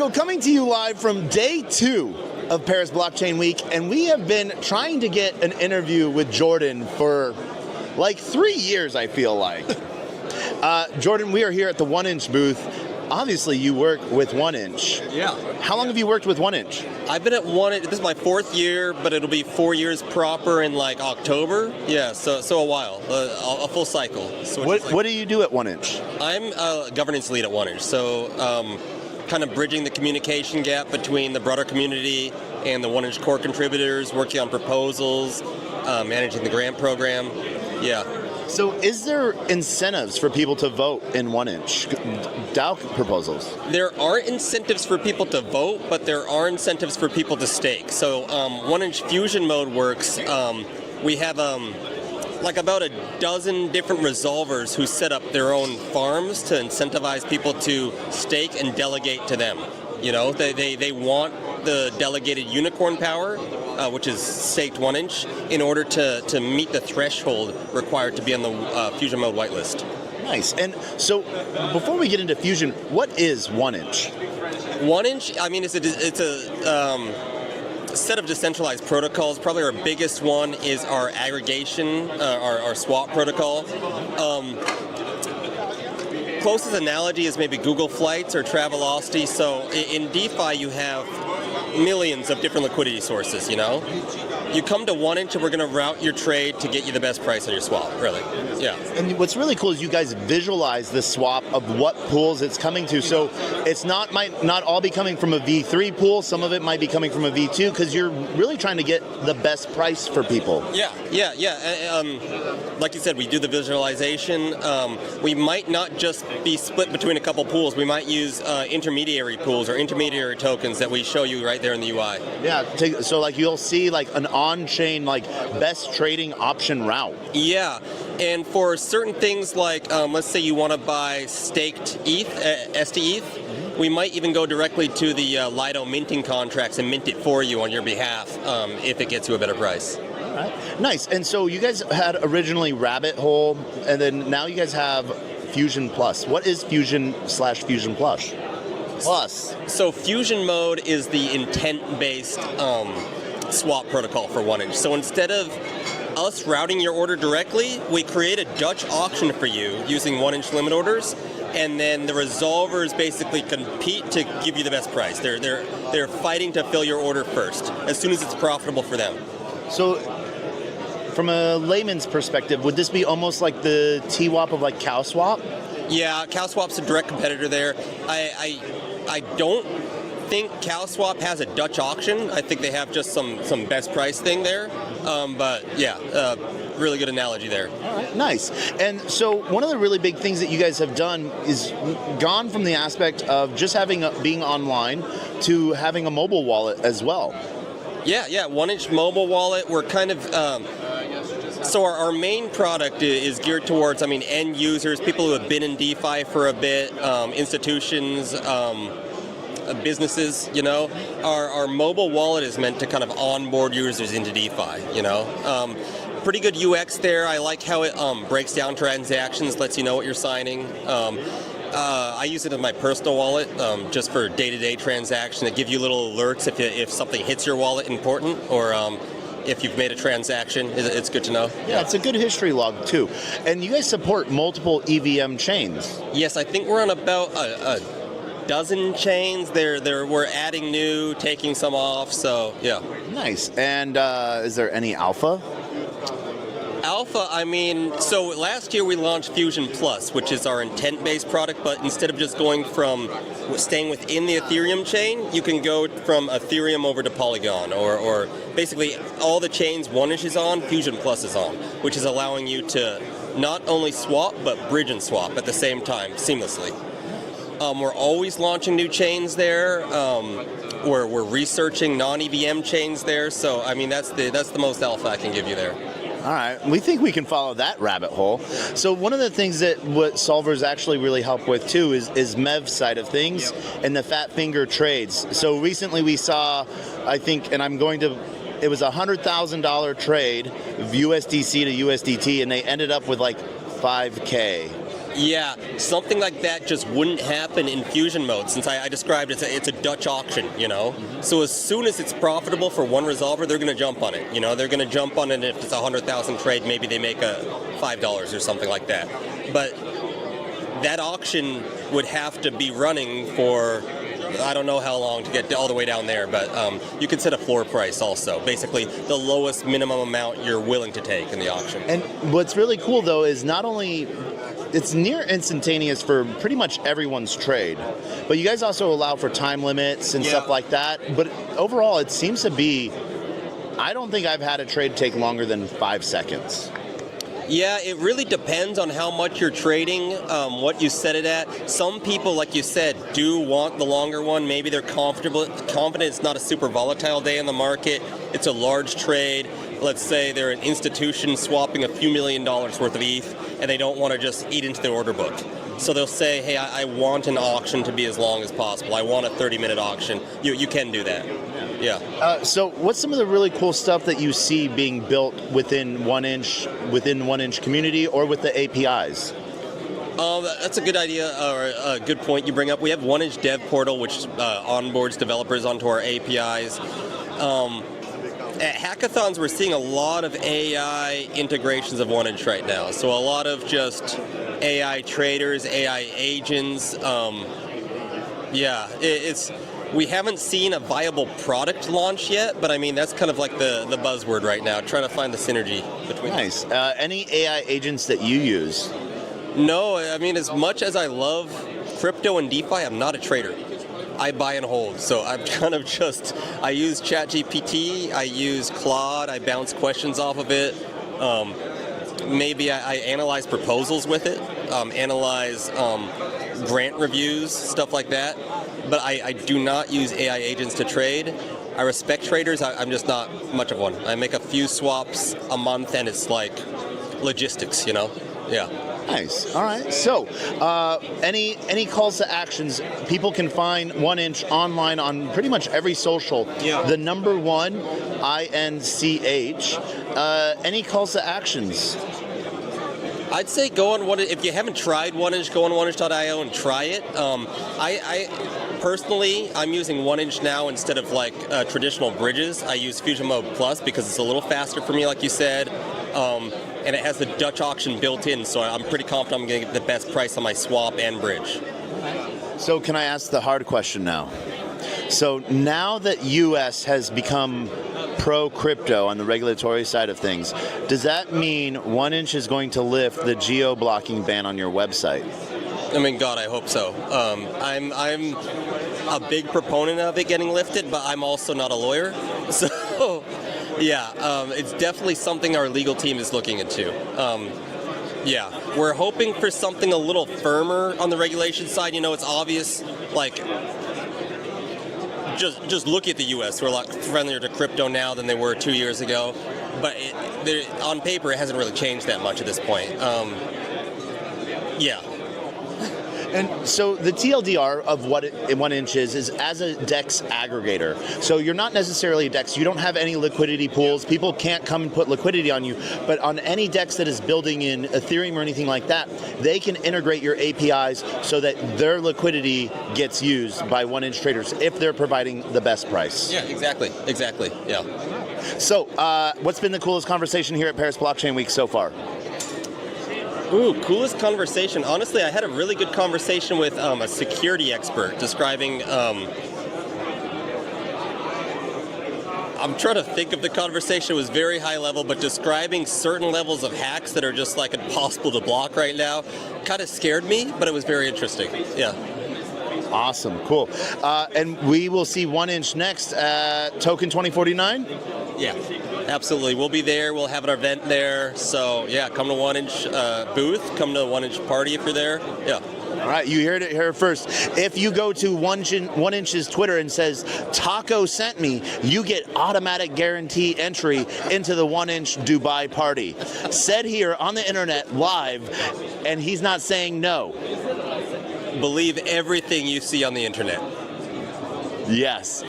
So coming to you live from day 2 of Paris Blockchain Week, and we have been trying to get an interview with Jordan for like 3 years, I feel like. Jordan, we are here at the 1inch booth. Obviously, you work with 1inch. Yeah. How long have you worked with 1inch? I've been at 1inch, this is my 4th year, but it'll be 4 years proper in like October. Yeah, so a while, a full cycle. So What do you do at 1inch? I'm a governance lead at 1inch, so kind of bridging the communication gap between the broader community and the 1inch core contributors, working on proposals, managing the grant program. Yeah. So is there incentives for people to vote in 1inch DAO proposals? There aren't incentives for people to vote, but there are incentives for people to stake. So 1inch Fusion mode works. We have like about a dozen different resolvers who set up their own farms to incentivize people to stake and delegate to them. You know, they want the delegated unicorn power, which is staked 1inch, in order to meet the threshold required to be on the Fusion mode whitelist. Nice. And so before we get into Fusion, what is 1inch? 1inch, I mean, it's a set of decentralized protocols. Probably our biggest one is our aggregation, our swap protocol. Closest analogy is maybe Google Flights or Travelocity. So in DeFi, you have millions of different liquidity sources, you know? You come to 1inch and we're going to route your trade to get you the best price on your swap, really. Yeah. And what's really cool is you guys visualize the swap of what pools it's coming to. So it's might not all be coming from a V3 pool. Some of it might be coming from a V2 because you're really trying to get the best price for people. Yeah. Like you said, we do the visualization. We might not just be split between a couple pools. We might use intermediary pools or intermediary tokens that we show you right there in the UI. Yeah. So like you'll see like an on-chain like best trading option route. Yeah. And for certain things like, let's say you want to buy staked ETH, STETH, we might even go directly to the Lido minting contracts and mint it for you on your behalf if it gets you a better price. All right. Nice. And so you guys had originally Rabbit Hole, and then now you guys have Fusion Plus. What is Fusion/Fusion Plus? So Fusion mode is the intent-based swap protocol for 1inch. So instead of us routing your order directly, we create a Dutch auction for you using 1inch limit orders, and then the resolvers basically compete to give you the best price. They're fighting to fill your order first, as soon as it's profitable for them. So from a layman's perspective, would this be almost like the TWAP of like CowSwap? Yeah, CowSwap's a direct competitor there. I don't think CowSwap has a Dutch auction. I think they have just some best price thing there. But yeah, really good analogy there. All right, nice. And so one of the really big things that you guys have done is gone from the aspect of just being online to having a mobile wallet as well. Yeah, 1inch mobile wallet. We're kind of so our main product is geared towards, end users, people who have been in DeFi for a bit, institutions, businesses, you know. Our mobile wallet is meant to kind of onboard users into DeFi, you know. Pretty good UX there. I like how it breaks down transactions, lets you know what you're signing. I use it in my personal wallet just for day-to-day transactions. It gives you little alerts if something hits your wallet important, or if you've made a transaction. It's good to know. Yeah, it's a good history log too. And you guys support multiple EVM chains. Yes, I think we're on about a dozen chains. We're adding new, taking some off, so yeah. Nice. And is there any alpha? Alpha, so last year we launched Fusion Plus, which is our intent-based product, but instead of just going from staying within the Ethereum chain, you can go from Ethereum over to Polygon, or basically all the chains 1inch is on, Fusion Plus is on, which is allowing you to not only swap, but bridge and swap at the same time, seamlessly. We're always launching new chains there. We're researching non-EVM chains there, so that's the most alpha I can give you there. All right, we think we can follow that rabbit hole. So one of the things that what solvers actually really help with too is MEV side of things and the fat finger trades. So recently we saw, I think, and it was a $100,000 trade of USDC to USDT, and they ended up with like 5K. Yeah, something like that just wouldn't happen in fusion mode, since I described it's a Dutch auction, you know? So as soon as it's profitable for one resolver, they're going to jump on it, you know? They're going to jump on it if it's a 100,000 trade, maybe they make a $5 or something like that. But that auction would have to be running for, I don't know how long to get all the way down there, but you can set a floor price also. Basically, the lowest minimum amount you're willing to take in the auction. And what's really cool, though, is not only it's near instantaneous for pretty much everyone's trade, but you guys also allow for time limits and stuff like that. But overall, it seems to be, I don't think I've had a trade take longer than 5 seconds. Yeah, it really depends on how much you're trading, what you set it at. Some people, like you said, do want the longer one. Maybe they're confident it's not a super volatile day in the market. It's a large trade. Let's say they're an institution swapping a few $1 million worth of ETH, and they don't want to just eat into their order book. So they'll say, hey, I want an auction to be as long as possible. I want a 30-minute auction. You can do that. Yeah. So what's some of the really cool stuff that you see being built within 1inch community or with the APIs? That's a good idea, or a good point you bring up. We have 1inch Dev Portal, which onboards developers onto our APIs. At hackathons, we're seeing a lot of AI integrations of 1inch right now. So a lot of just AI traders, AI agents. We haven't seen a viable product launch yet, but I mean, that's kind of like the buzzword right now, trying to find the synergy between. Nice. Any AI agents that you use? No, I mean, as much as I love crypto and DeFi, I'm not a trader. I buy and hold, so I'm kind of just, I use ChatGPT, I use Claude, I bounce questions off of it. Maybe I analyze proposals with it, analyze grant reviews, stuff like that. But I do not use AI agents to trade. I respect traders. I'm just not much of one. I make a few swaps a month, and it's like logistics, you know? Yeah. Nice. All right. So, any calls to actions? People can find 1inch online on pretty much every social. Yeah. The number one, INCH. Any calls to actions? I'd say go on 1inch. If you haven't tried 1inch, go on 1inch.io and try it. I personally, I'm using 1inch now instead of like traditional bridges. I use Fusion Mode Plus because it's a little faster for me, like you said. And it has the Dutch auction built in, so I'm pretty confident I'm going to get the best price on my swap and bridge. So can I ask the hard question now? So now that US has become pro-crypto on the regulatory side of things, does that mean 1inch is going to lift the geo-blocking ban on your website? I mean, God, I hope so. I'm a big proponent of it getting lifted, but I'm also not a lawyer, so... Yeah, it's definitely something our legal team is looking into. We're hoping for something a little firmer on the regulation side. You know, it's obvious, like, just look at the U.S. We're a lot friendlier to crypto now than they were 2 years ago. But on paper, it hasn't really changed that much at this point. And so the TLDR of what 1inch is as a DEX aggregator. So you're not necessarily a DEX. You don't have any liquidity pools. People can't come and put liquidity on you. But on any DEX that is building in Ethereum or anything like that, they can integrate your APIs so that their liquidity gets used by 1inch traders if they're providing the best price. Yeah, exactly. Yeah. So what's been the coolest conversation here at Paris Blockchain Week so far? Ooh, coolest conversation. Honestly, I had a really good conversation with a security expert describing... I'm trying to think of the conversation. It was very high level, but describing certain levels of hacks that are just like impossible to block right now kind of scared me, but it was very interesting. Yeah. Awesome. Cool. And we will see 1inch next at Token 2049? Yeah, absolutely. We'll be there. We'll have our event there. So, yeah, come to 1inch booth. Come to the 1inch party if you're there. Yeah. All right, you heard it here first. If you go to 1inch's Twitter and says, Taco sent me, you get automatic guarantee entry into the 1inch Dubai party. Said here on the internet live, and he's not saying no. Believe everything you see on the internet. Yes.